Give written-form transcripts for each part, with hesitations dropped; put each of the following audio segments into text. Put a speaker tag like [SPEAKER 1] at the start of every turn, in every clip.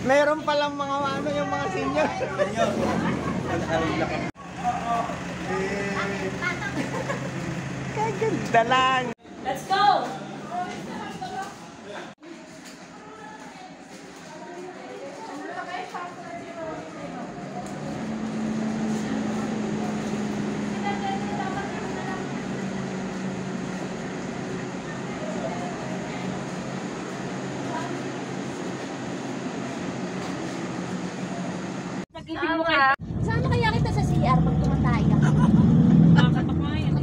[SPEAKER 1] Meron palang mga ano yung mga senior. Kaganda lang.
[SPEAKER 2] Let's go!
[SPEAKER 3] Saan kaya kita sa CR pag tumataya?
[SPEAKER 2] Nakakatok nga yun.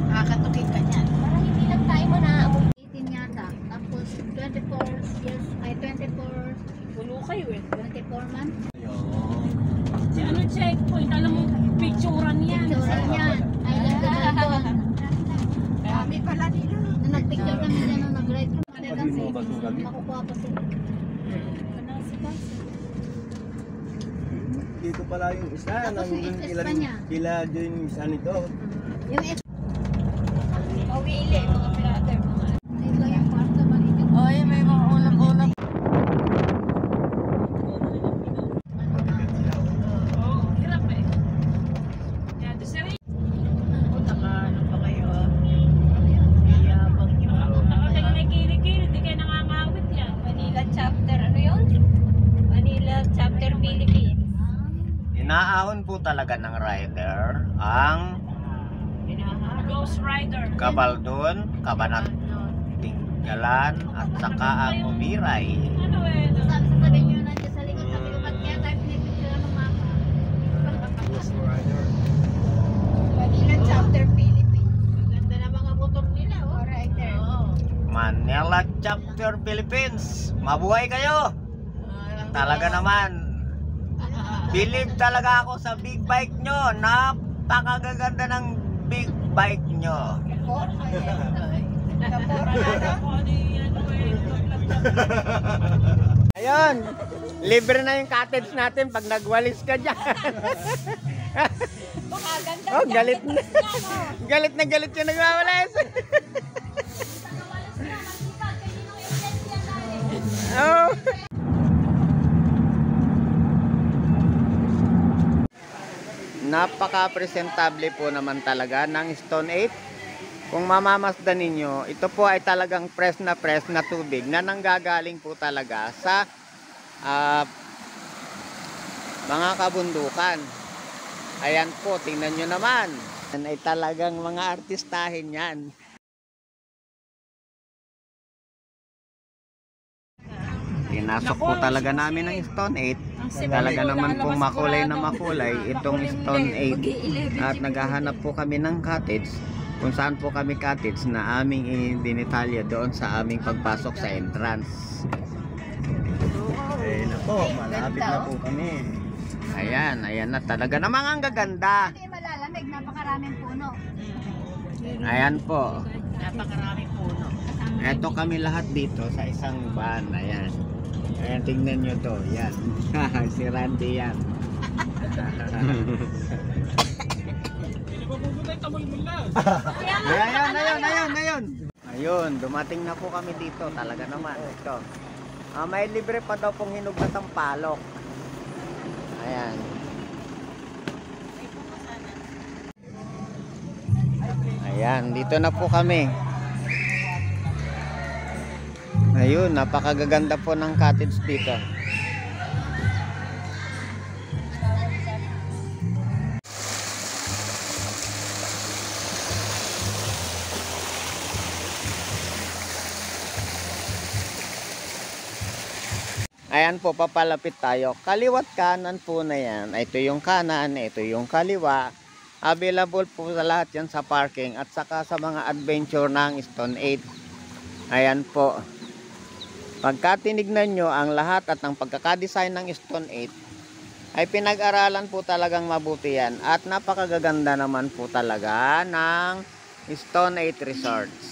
[SPEAKER 3] Nakakatukin ka niyan. Para hindi lang tayo manaamoy. 18 yata. Tapos 24 years, ay 24,
[SPEAKER 2] Pulo kayo eh.
[SPEAKER 3] 24 months.
[SPEAKER 2] Si ano checkpoint, alam mo, picturean yan.
[SPEAKER 3] Picture niyan. Ay, nagkakaroon. Kami pala nila. Nung nagpicture kami dyan, nung nag-ride kami kasi, makukuha pa sila.
[SPEAKER 1] Dito pala yung isa.
[SPEAKER 3] Tapos yung SS pa niya.
[SPEAKER 1] Kila doon yung isa nito.
[SPEAKER 3] Yung S.
[SPEAKER 2] Mawili, mga brother.
[SPEAKER 3] Ito yung kwarto maliit.
[SPEAKER 2] Oy, may mga ulam-ulam. Oo, hirap eh. Yan, doon si Ray.
[SPEAKER 4] Ano pa kayo ah? Iyabang nyo.
[SPEAKER 2] Nakatay may kili-kili, di kayo nangangawit yan.
[SPEAKER 4] Manila chapter, ano yun? Manila chapter Philippines.
[SPEAKER 1] Inaahon po talaga ng rider ang
[SPEAKER 2] Ghost Rider.
[SPEAKER 1] Kabaldon, Kabanat, Tinggalan, at saka ang Umiray.
[SPEAKER 2] Ano eh?
[SPEAKER 3] Sabi nyo na dyan sa likod. Sabi ko, ba't kaya tayo pinipicture ng mama?
[SPEAKER 4] Manila chapter Philippines. Ganda na mga motor nila, oh. Right there.
[SPEAKER 1] Manila Chapter Philippines. Mabuhay kayo. Talaga naman. Believe talaga ako sa big bike nyo. Napakagaganda ng big bike nyo. Ayun. Libre na yung cottage natin pag nagwalis ka dyan. Oh, galit na. Galit na galit yung nagwawalis. Oh. Napaka-presentable po naman talaga ng Stone 8. Kung mamamasdan ninyo, ito po ay talagang press na tubig na nanggagaling po talaga sa mga kabundukan. Ayan po, tingnan nyo naman. Yan ay talagang mga artistahin yan. Pinasok po talaga namin ng Stone 8. Talaga naman po makulay na makulay itong Stone 8. At naghahanap po kami ng cottage. Kung saan po kami cottage na aming dinitalya doon sa aming pagpasok sa entrance. Ayun na po, malapit na po kami. Ayan, ayan na talaga namang ang gaganda.
[SPEAKER 3] Hindi malalamig, napakaraming puno.
[SPEAKER 1] Ayan po.
[SPEAKER 4] Napakaraming puno.
[SPEAKER 1] Eto kami lahat dito sa isang van. Ayan. Ayan, tingnan nyo to. Yan. Si Randy yan. Ayun. Ayun, dumating na po kami dito. Talaga naman. Ito. May libre pa daw pong hinog na tampalok. Ayan. Ayan, dito na po kami. Ayun, napakagaganda po ng cottage dito. Ayan po, papalapit tayo. Kaliwat kanan po na yan. Ito yung kanan, ito yung kaliwa. Available po sa lahat yan sa parking at saka sa mga adventure ng Stone 8. Ayan po. Pagka tinignan nyo ang lahat at ang pagkakadesign ng Stone 8 ay pinag-aralan po talagang mabuti yan. At napakagaganda naman po talaga ng Stone 8 Resorts.